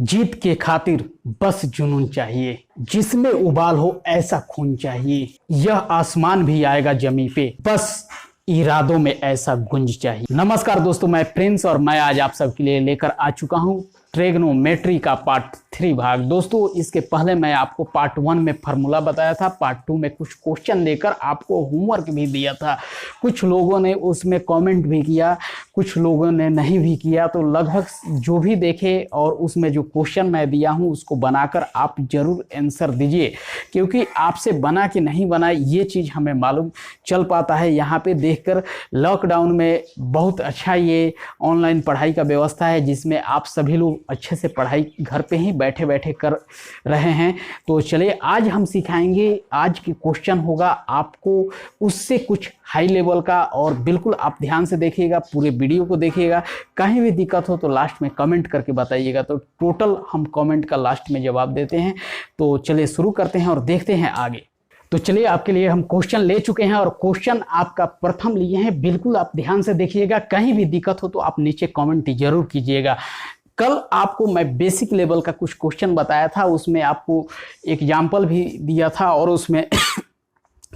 जीत के खातिर बस जुनून चाहिए, जिसमें उबाल हो ऐसा खून चाहिए। यह आसमान भी आएगा जमी पे, बस इरादों में ऐसा गुंज चाहिए। नमस्कार दोस्तों, मैं प्रिंस और मैं आज आप सबके लिए लेकर आ चुका हूं ट्रिग्नोमेट्री का पार्ट 3 भाग। दोस्तों, इसके पहले मैं आपको पार्ट 1 में फार्मूला बताया था, पार्ट 2 में कुछ क्वेश्चन देकर आपको होमवर्क भी दिया था। कुछ लोगों ने उसमें कमेंट भी किया, कुछ लोगों ने नहीं भी किया। तो लगभग जो भी देखे और उसमें जो क्वेश्चन मैं दिया हूं उसको बनाकर आप जरूर आंसर दीजिए, क्योंकि आपसे बना कि नहीं बना ये चीज़ हमें मालूम चल पाता है यहाँ पे देखकर। लॉकडाउन में बहुत अच्छा ये ऑनलाइन पढ़ाई का व्यवस्था है, जिसमें आप सभी लोग अच्छे से पढ़ाई घर पे ही बैठे बैठे कर रहे हैं। तो चलिए आज हम सिखाएंगे, आज की क्वेश्चन होगा आपको उससे कुछ हाई लेवल का, और बिल्कुल आप ध्यान से देखिएगा, पूरे वीडियो को देखिएगा। कहीं भी दिक्कत हो तो लास्ट में कमेंट करके बताइएगा, तो टोटल हम कमेंट का लास्ट में जवाब देते हैं। तो चलिए शुरू करते हैं और देखते हैं आगे। तो चलिए आपके लिए हम क्वेश्चन ले चुके हैं और क्वेश्चन आपका प्रथम लिए हैं। बिल्कुल आप ध्यान से देखिएगा, कहीं भी दिक्कत हो तो आप नीचे कमेंट जरूर कीजिएगा। कल आपको मैं बेसिक लेवल का कुछ क्वेश्चन बताया था, उसमें आपको एग्जाम्पल भी दिया था और उसमें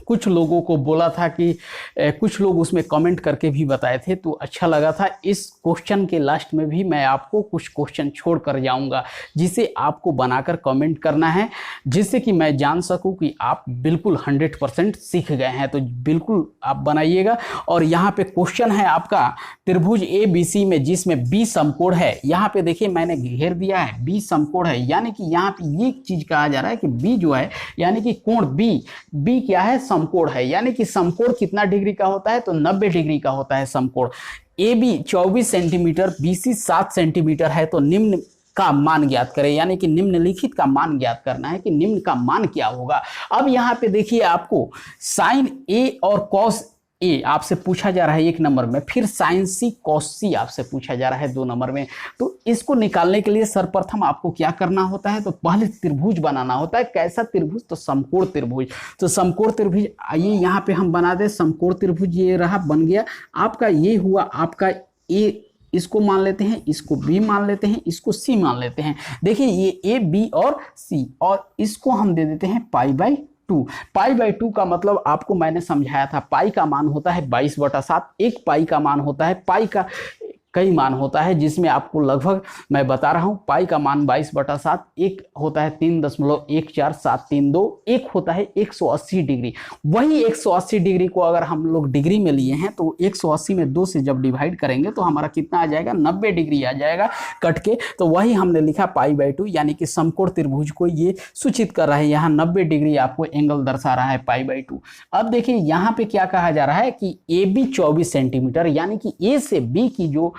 कुछ लोगों को बोला था कि कुछ लोग उसमें कमेंट करके भी बताए थे, तो अच्छा लगा था। इस क्वेश्चन के लास्ट में भी मैं आपको कुछ क्वेश्चन छोड़ कर जाऊंगा, जिसे आपको बनाकर कमेंट करना है, जिससे कि मैं जान सकूं कि आप बिल्कुल 100% सीख गए हैं। तो बिल्कुल आप बनाइएगा। और यहाँ पे क्वेश्चन है आपका त्रिभुज ABC में, जिसमें B समकोण है। यहाँ पे देखिए मैंने घेर दिया है, B समकोण है, यानी कि यहाँ पे ये चीज कहा जा रहा है कि B जो है यानी कि कोण B क्या है, समकोण है। यानी कि समकोण कितना डिग्री का होता है, तो 90 डिग्री का होता है समकोण। AB 24 सेंटीमीटर, BC 7 सेंटीमीटर है। तो निम्न का मान ज्ञात करें, यानी कि निम्नलिखित का मान ज्ञात करना है कि निम्न का मान क्या होगा। अब यहाँ पे देखिए आपको साइन A और कॉस A आपसे पूछा जा रहा है 1 नंबर में, फिर साइन C कॉस C आपसे पूछा जा रहा है 2 नंबर में। तो इसको निकालने के लिए सर्वप्रथम आपको क्या करना होता है, तो पहले त्रिभुज बनाना होता है। कैसा त्रिभुज, तो समकोण त्रिभुज। तो समकोण त्रिभुज आइए यहाँ पे हम बना दें। समकोण त्रिभुज ये रहा, बन गया आपका। ये हुआ आपका A, इसको मान लेते हैं, इसको B मान लेते हैं, इसको C मान लेते हैं। देखिए ये A, B और C, और इसको हम दे देते हैं π/2। π/2 का मतलब आपको मैंने समझाया था, पाई का मान होता है 22/7। एक पाई का मान होता है, पाई का कई मान होता है, जिसमें आपको लगभग मैं बता रहा हूं, पाई का मान 22/7, एक होता है 3.14732, एक होता है 180 डिग्री। वही 180 डिग्री को अगर हम लोग डिग्री में लिए हैं तो 180 में 2 से जब डिवाइड करेंगे तो हमारा कितना आ जाएगा, 90 डिग्री आ जाएगा कट के। तो वही हमने लिखा π/2, यानी कि समकोण त्रिभुज को ये सूचित कर रहा है। यहाँ 90 डिग्री आपको एंगल दर्शा रहा है π/2। अब देखिए यहाँ पे क्या कहा जा रहा है कि AB 24 सेंटीमीटर, यानी कि A से B की जो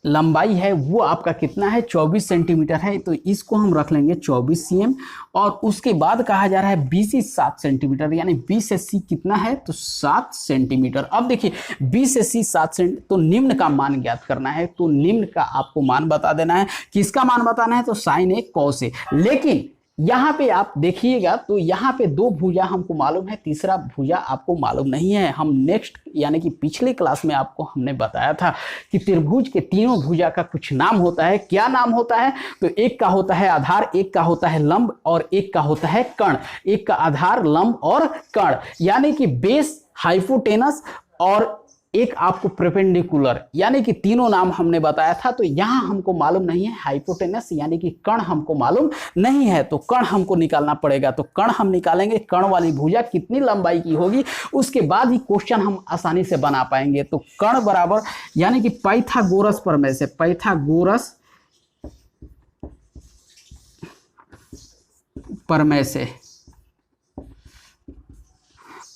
लंबाई है वो आपका कितना है, 24 सेंटीमीटर है। तो इसको हम रख लेंगे 24 cm। और उसके बाद कहा जा रहा है BC 7 सेंटीमीटर, यानी B से C कितना है, तो 7 सेंटीमीटर। अब देखिए B से C 7 सेंटीमीटर, तो निम्न का मान ज्ञात करना है। तो निम्न का आपको मान बता देना है। किसका मान बताना है, तो साइन A कॉस A। लेकिन यहाँ पे आप देखिएगा तो यहाँ पे 2 भुजा हमको मालूम है, तीसरा भुजा आपको मालूम नहीं है। हम नेक्स्ट यानी कि पिछले क्लास में आपको हमने बताया था कि त्रिभुज के तीनों भुजा का कुछ नाम होता है। क्या नाम होता है, तो एक का होता है आधार, एक का होता है लंब, और एक का होता है कर्ण। एक का आधार, लंब और कर्ण, यानी कि बेस, हाइपोटेनस और एक आपको परपेंडिकुलर, यानी कि तीनों नाम हमने बताया था। तो यहां हमको मालूम नहीं है हाइपोटेनस, यानी कि कर्ण हमको मालूम नहीं है, तो कर्ण हमको निकालना पड़ेगा। तो कर्ण हम निकालेंगे, कर्ण वाली भुजा कितनी लंबाई की होगी, उसके बाद ही क्वेश्चन हम आसानी से बना पाएंगे। तो कर्ण बराबर, यानी कि पाइथागोरस प्रमेय से, पाइथागोरस प्रमेय से,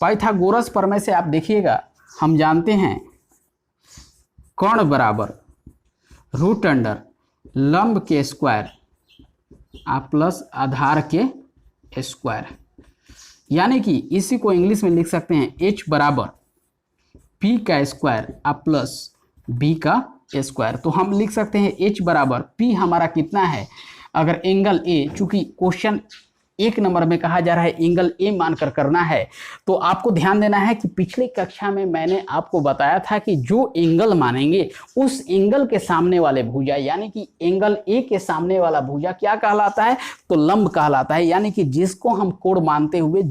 पाइथागोरस प्रमेय से आप देखिएगा, हम जानते हैं कर्ण बराबर √अंडर लंब के स्क्वायर प्लस आधार के स्क्वायर, यानी कि इसी को इंग्लिश में लिख सकते हैं H बराबर P का स्क्वायर प्लस B का स्क्वायर। तो हम लिख सकते हैं H बराबर P हमारा कितना है, अगर एंगल A, चूंकि क्वेश्चन 1 नंबर में कहा जा रहा है एंगल ए मानकर करना है। तो आपको ध्यान देना है कि पिछली कक्षा में मैंने आपको बताया था कि जो एंगल मानेंगे उस एंगल के सामने वाले भुजा यानी कि एंगल ए के सामने वाला भुजा क्या कहलाता है, तो लंब कहलाता है। यानी कि जिसको हम कोण मानते हुए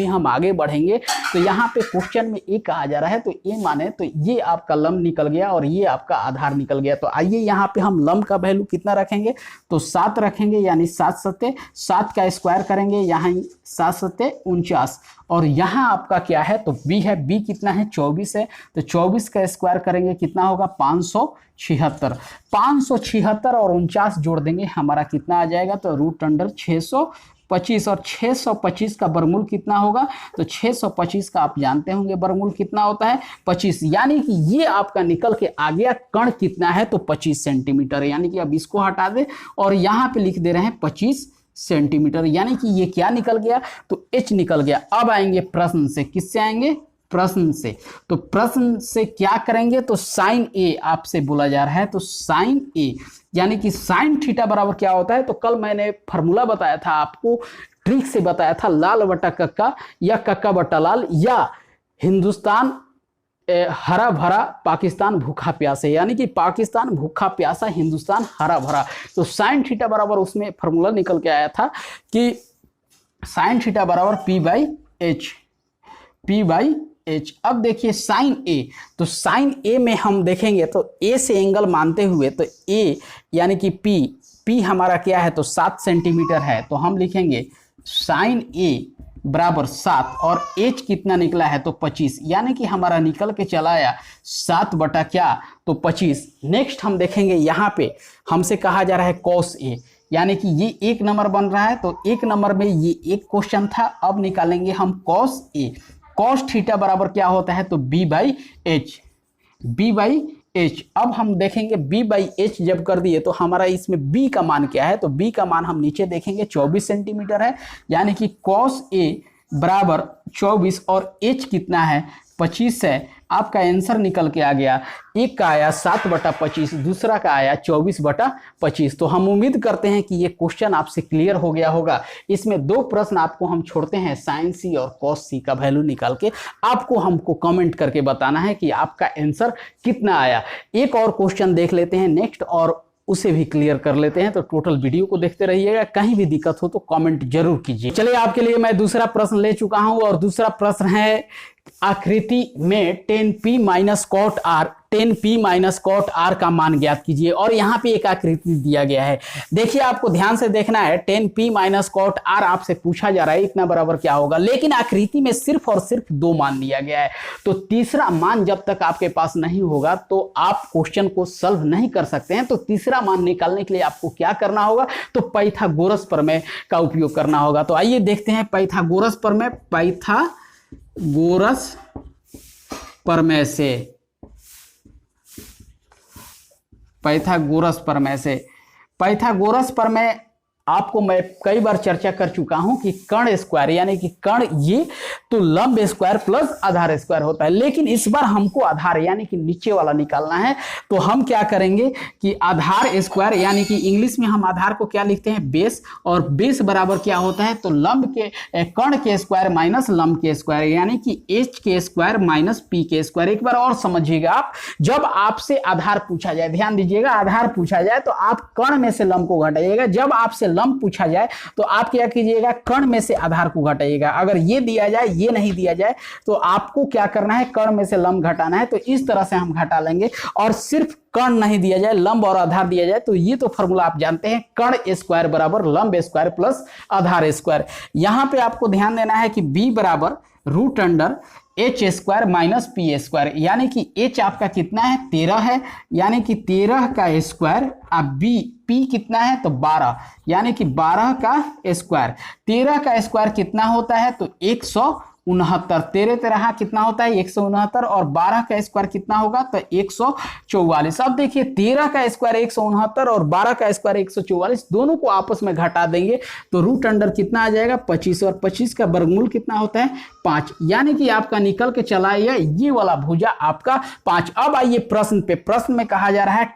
हम आगे बढ़ेंगे, तो यहाँ पे क्वेश्चन में ए कहा जा रहा है तो ए माने तो ये आपका लंब निकल गया और ये आपका आधार निकल गया। तो आइए यहाँ पे हम लंब का वैल्यू कितना रखेंगे, तो 7 रखेंगे, यानी 7 सत्ते 7 का स्क्वायर करेंगे, यहाँ 7 सत्ते 49 और यहाँ आपका क्या है तो बी है, बी कितना है 24 है, तो 24 का स्क्वायर करेंगे कितना होगा 576 और 49 जोड़ देंगे हमारा कितना आ जाएगा, तो रूट अंडर 625 और 625 का वर्गमूल कितना होगा, तो 625 का आप जानते होंगे वर्गमूल कितना होता है 25। यानी कि ये आपका निकल के आ गया कण कितना है तो 25 सेंटीमीटर। यानी कि अब इसको हटा दे और यहाँ पे लिख दे रहे हैं 25 सेंटीमीटर। यानी कि ये क्या निकल गया तो एच निकल गया। अब आएंगे प्रश्न से, किससे आएंगे, प्रश्न से। तो प्रश्न से क्या करेंगे तो साइन ए आपसे बोला जा रहा है, तो साइन ए यानी कि साइन थीटा बराबर क्या होता है, तो कल मैंने फार्मूला बताया था आपको, ट्रिक से बताया था, लाल बटा कक्का या कक्का बटा लाल या हिंदुस्तान हरा भरा पाकिस्तान भूखा प्यासा, यानी कि पाकिस्तान भूखा प्यासा हिंदुस्तान हरा भरा। तो साइन थीटा बराबर उसमें फार्मूला निकल के आया था कि साइन थीटा बराबर पी बाई एच। अब देखिए साइन ए, तो साइन ए में हम देखेंगे तो ए से एंगल मानते हुए तो ए यानी कि पी हमारा क्या है तो 7 सेंटीमीटर है, तो हम लिखेंगे साइन ए बराबर 7 और एच कितना निकला है तो 25, यानी कि हमारा निकल के चला आया 7 बटा क्या तो 25। नेक्स्ट हम देखेंगे यहाँ पे हमसे कहा जा रहा है कॉस ए, यानी कि ये 1 नंबर बन रहा है, तो 1 नंबर में ये एक क्वेश्चन था। अब निकालेंगे हम कॉस ए, कॉस थीटा बराबर क्या होता है तो बी बाई एच। अब हम देखेंगे बी बाई एच जब कर दिए तो हमारा इसमें बी का मान क्या है, तो बी का मान हम नीचे देखेंगे 24 सेंटीमीटर है, यानी कि कॉस ए बराबर 24 और एच कितना है 25 है। आपका आंसर निकल के आ गया, एक का आया 7 बटा 25, दूसरा का आया 24 बटा 25। तो हम उम्मीद करते हैं कि ये क्वेश्चन आपसे क्लियर हो गया होगा। इसमें 2 प्रश्न आपको हम छोड़ते हैं, साइन सी और कॉस सी का वैल्यू निकाल के आपको हमको कमेंट करके बताना है कि आपका आंसर कितना आया। एक और क्वेश्चन देख लेते हैं नेक्स्ट और उसे भी क्लियर कर लेते हैं, तो टोटल वीडियो को देखते रहिएगा। कहीं भी दिक्कत हो तो कमेंट जरूर कीजिए। चलिए आपके लिए मैं दूसरा प्रश्न ले चुका हूं और दूसरा प्रश्न है आकृति में 10p minus cot R 10p minus cot R का मान ज्ञात कीजिए। और यहाँ पे एक आकृति दिया गया है, देखिए आपको ध्यान से देखना है। 10p माइनस कॉट आर आपसे पूछा जा रहा है इतना बराबर क्या होगा, लेकिन आकृति में सिर्फ और सिर्फ 2 मान दिया गया है। तो तीसरा मान जब तक आपके पास नहीं होगा तो आप क्वेश्चन को सॉल्व नहीं कर सकते हैं। तो तीसरा मान निकालने के लिए आपको क्या करना होगा, तो पाइथागोरस प्रमेय का उपयोग करना होगा। तो आइए देखते हैं पाइथागोरस प्रमेय। पाइथागोरस प्रमेय आपको मैं कई बार चर्चा कर चुका हूं कि कर्ण स्क्वायर यानी कि कर्ण ये तो लंब स्क्वायर प्लस आधार स्क्वायर होता है, लेकिन इस बार हमको आधार यानी कि नीचे वाला निकालना है। तो हम क्या करेंगे कि आधार स्क्वायर यानी कि इंग्लिश में हम आधार को क्या लिखते हैं बेस, और बेस बराबर क्या होता है तो लंब के कर्ण के स्क्वायर माइनस लंब के स्क्वायर, यानी कि एच के स्क्वायर माइनस पी के स्क्वायर। एक बार और समझिएगा आप, जब आपसे आधार पूछा जाए, ध्यान दीजिएगा, आधार पूछा जाए तो आप कर्ण में से लंब को घटाइएगा। जब आपसे लंब पूछा जाए तो आप क्या कीजिएगा कर्ण में से आधार को घटाइएगा। अगर ये दिया जाए ये नहीं दिया जाए तो आपको क्या करना है कर्ण में से लंब घटाना है। तो इस तरह से हम घटा लेंगे, और सिर्फ कर्ण नहीं दिया जाए लंब और आधार दिया जाए तो ये तो फॉर्मूला आप जानते हैं, कर्ण स्क्वायर बराबर लंब स्क्वायर प्लस आधार स्क्वायर। यहां पे आपको ध्यान देना है कि b बराबर root under H square minus P square, यानी कि एच आपका कितना है 13 है, यानी कि 13 का स्क्वायर, अब बी पी कितना है तो 12, यानी कि 12 का स्क्वायर। 13 का स्क्वायर कितना होता है तो 169, 13 13 कितना होता है 169, और 12 का स्क्वायर कितना होगा तो 144। अब देखिए 13 का स्क्वायर 169 और 12 का स्क्वायर 144, दोनों को आपस में घटा देंगे तो रूट अंडर कितना आ जाएगा 25, और 25 का वर्गमूल कितना होता है 5, यानी कि आपका निकल के चला आया ये वाला भुजा आपका 5। अब आइए प्रश्न पे, प्रश्न में कहा जा रहा है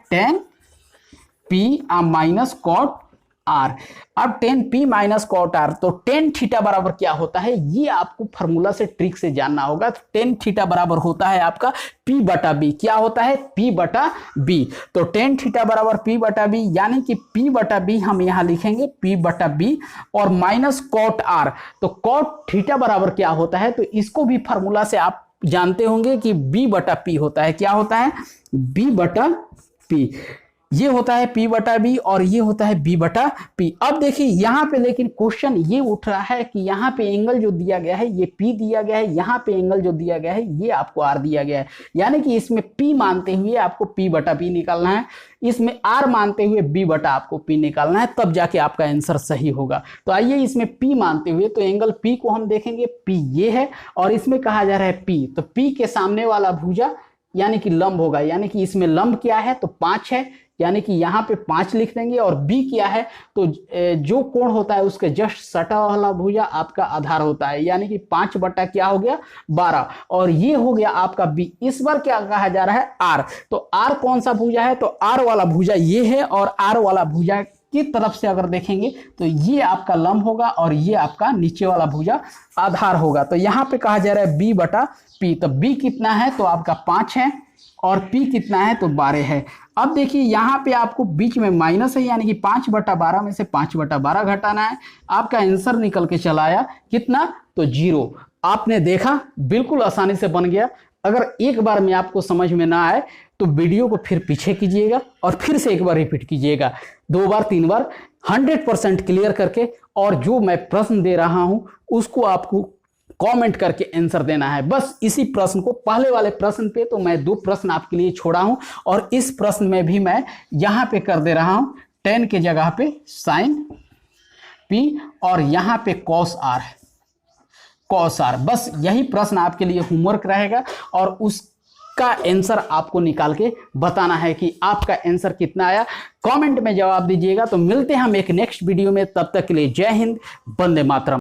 10p माइनस कॉट आर। अब ten P minus cot R, तो टेन थीटा बराबर क्या होता है ये आपको फॉर्मूला से ट्रिक से जानना होगा। तो टेन थीटा बराबर होता है आपका पी बटा बी। क्या होता है? पी बटा बी। तो टेन थीटा बराबर पी बटा बी, यानी कि पी बटा बी हम यहां लिखेंगे पी बटा बी और माइनस कॉट आर। तो कॉट थीटा बराबर क्या होता है? तो इसको भी फॉर्मूला से आप जानते होंगे कि बी बटा पी होता है। क्या होता है? बी बटा पी। ये होता है पी बटा बी और ये होता है बी बटा पी। अब देखिए यहाँ पे लेकिन क्वेश्चन ये उठ रहा है कि यहाँ पे एंगल जो दिया गया है ये पी दिया गया है, यहाँ पे एंगल जो दिया गया है ये आपको आर दिया गया है, यानी कि इसमें पी मानते हुए आपको पी बटा पी निकालना है, इसमें आर मानते हुए बी बटा आपको पी निकालना है, तब जाके आपका आंसर सही होगा। तो आइए इसमें पी मानते हुए, तो एंगल पी को हम देखेंगे, पी ये है और इसमें कहा जा रहा है पी, तो पी के सामने वाला भुजा यानी कि लंब होगा, यानी कि इसमें लंब क्या है? तो 5 है, यानी कि यहाँ पे 5 लिख देंगे। और बी क्या है? तो जो कोण होता है उसके जस्ट सटा वाला भुजा आपका आधार होता है, यानी कि 5 बटा क्या हो गया? 12। और ये हो गया आपका बी। इस बार क्या कहा जा रहा है? आर। तो आर कौन सा भुजा है? तो आर वाला भुजा ये है और आर वाला भुजा की तरफ से अगर देखेंगे तो ये आपका लंब होगा और ये आपका नीचे वाला भुजा आधार होगा। तो यहाँ पे कहा जा रहा है बी बटा पी। तो बी कितना है? तो आपका 5 है और पी कितना है? तो 12 है। अब देखिए यहाँ पे आपको बीच में माइनस है, यानी कि 5 बटा 12 में से 5 बटा 12 घटाना है। आपका आंसर निकल के चला आया कितना? तो 0। आपने देखा बिल्कुल आसानी से बन गया। अगर एक बार में आपको समझ में ना आए तो वीडियो को फिर पीछे कीजिएगा और फिर से एक बार रिपीट कीजिएगा, 2 बार 3 बार 100% क्लियर करके, और जो मैं प्रश्न दे रहा हूं उसको आपको कमेंट करके आंसर देना है। बस इसी प्रश्न को, पहले वाले प्रश्न पे तो मैं 2 प्रश्न आपके लिए छोड़ा हूं और इस प्रश्न में भी मैं यहां पे कर दे रहा हूं 10 के जगह पे साइन पी और यहां पे कॉस आर, कॉस आर। बस यही प्रश्न आपके लिए होमवर्क रहेगा और उसका आंसर आपको निकाल के बताना है कि आपका आंसर कितना आया। कमेंट में जवाब दीजिएगा। तो मिलते हैं हम एक नेक्स्ट वीडियो में, तब तक के लिए जय हिंद, वंदे मातरम।